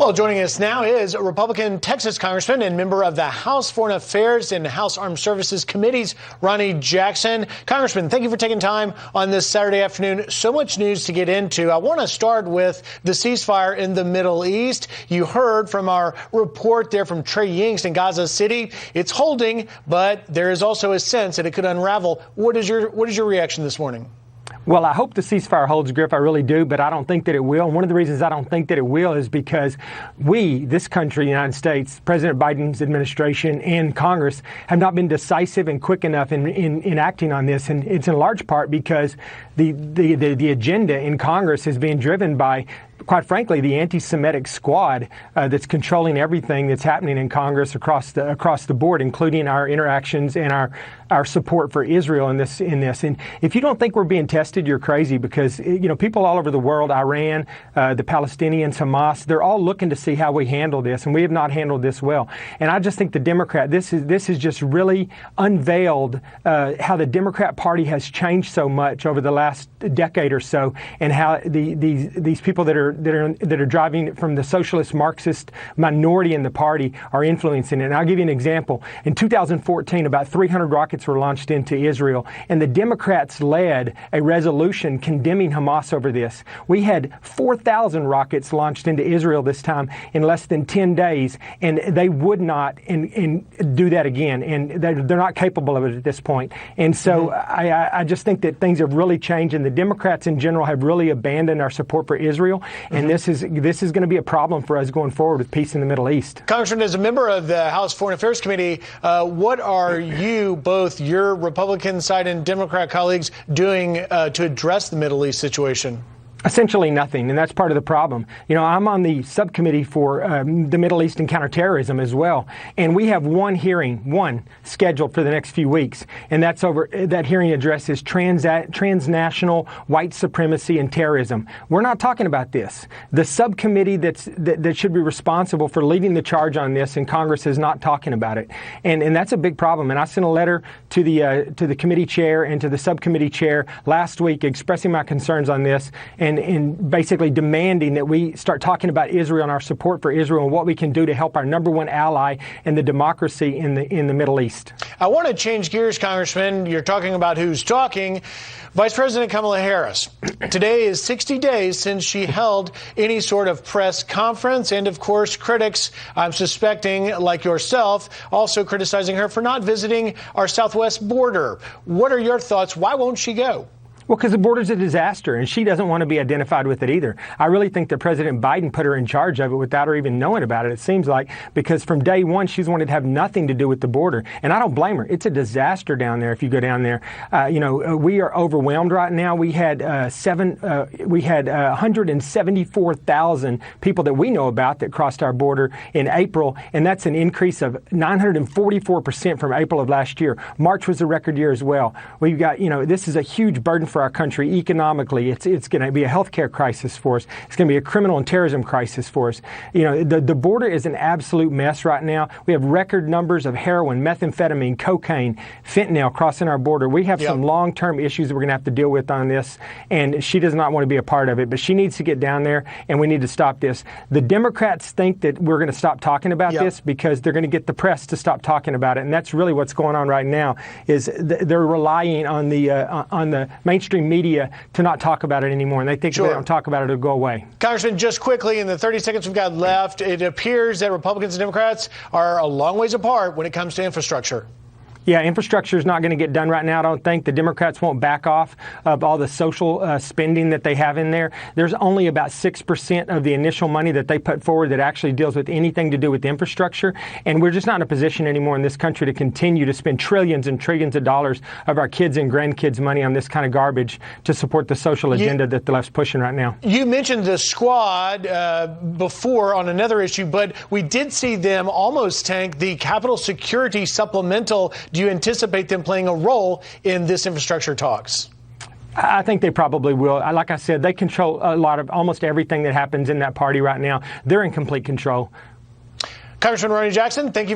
Well, joining us now is a Republican Texas Congressman and member of the House Foreign Affairs and House Armed Services Committees, Ronny Jackson. Congressman, thank you for taking time on this Saturday afternoon. So much news to get into. I want to start with the ceasefire in the Middle East. You heard from our report there from Trey Yingst in Gaza City. It's holding, but there is also a sense that it could unravel. What is your reaction this morning? Well, I hope the ceasefire holds grip. I really do, but I don't think that it will. And one of the reasons I don't think that it will is because this country, the United States, President Biden's administration and Congress have not been decisive and quick enough in acting on this. And it's in large part because the agenda in Congress is being driven by, quite frankly, the anti-Semitic squad that's controlling everything that's happening in Congress across the board, including our interactions and our support for Israel in this. And if you don't think we're being tested, you're crazy, because people all over the world, Iran, the Palestinians, Hamas, they're all looking to see how we handle this, and we have not handled this well. And I just think this is just really unveiled how the Democrat Party has changed so much over the last decade or so, and how these people that are driving from the socialist Marxist minority in the party are influencing it. And I'll give you an example. In 2014, about 300 rockets were launched into Israel, and the Democrats led a resolution condemning Hamas over this. We had 4,000 rockets launched into Israel this time in less than 10 days, and they would not do that again. And they're not capable of it at this point. And so I just think that things have really changed, and the Democrats in general have really abandoned our support for Israel. And this is going to be a problem for us going forward with peace in the Middle East. Congressman, as a member of the House Foreign Affairs Committee, what are you, both your Republican side and Democrat colleagues, doing to address the Middle East situation? Essentially nothing, and that's part of the problem. I'm on the subcommittee for the Middle East and counterterrorism as well, and we have one hearing scheduled for the next few weeks, and that hearing addresses transnational white supremacy and terrorism. We're not talking about this. The subcommittee that should be responsible for leading the charge on this in Congress is not talking about it, and that's a big problem. And I sent a letter to the committee chair and to the subcommittee chair last week expressing my concerns on this, and basically demanding that we start talking about Israel and our support for Israel and what we can do to help our number one ally and the democracy in the Middle East. I want to change gears, Congressman. You're talking about who's talking. Vice President Kamala Harris. Today is 60 days since she held any sort of press conference. And, of course, critics, I'm suspecting, like yourself, also criticizing her for not visiting our southwest border. What are your thoughts? Why won't she go? Well, because the border's a disaster, and she doesn't want to be identified with it either. I really think that President Biden put her in charge of it without her even knowing about it, it seems like, because from day one, she's wanted to have nothing to do with the border. And I don't blame her. It's a disaster down there if you go down there. We are overwhelmed right now. We had 174,000 people that we know about that crossed our border in April, and that's an increase of 944% from April of last year. March was a record year as well. We've got, this is a huge burden for our country economically. It's going to be a healthcare crisis for us. It's going to be a criminal and terrorism crisis for us. The border is an absolute mess right now. We have record numbers of heroin, methamphetamine, cocaine, fentanyl crossing our border. We have some long-term issues that we're going to have to deal with on this, and she does not want to be a part of it, but she needs to get down there, and we need to stop this. The Democrats think that we're going to stop talking about this because they're going to get the press to stop talking about it, and that's really what's going on right now. Is they're relying on the mainstream media to not talk about it anymore, and they think if they don't talk about it, it'll go away. Congressman, just quickly, in the 30 seconds we've got left, it appears that Republicans and Democrats are a long ways apart when it comes to infrastructure. Yeah, infrastructure is not going to get done right now. I don't think the Democrats won't back off of all the social spending that they have in there. There's only about 6% of the initial money that they put forward that actually deals with anything to do with infrastructure. And we're just not in a position anymore in this country to continue to spend trillions and trillions of dollars of our kids' and grandkids' money on this kind of garbage to support the social agenda that the left's pushing right now. You mentioned the squad before on another issue, but we did see them almost tank the Capitol Security Supplemental. Do you anticipate them playing a role in this infrastructure talks? I think they probably will. Like I said, they control a lot of almost everything that happens in that party right now. They're in complete control. Congressman Ronny Jackson, thank you very much.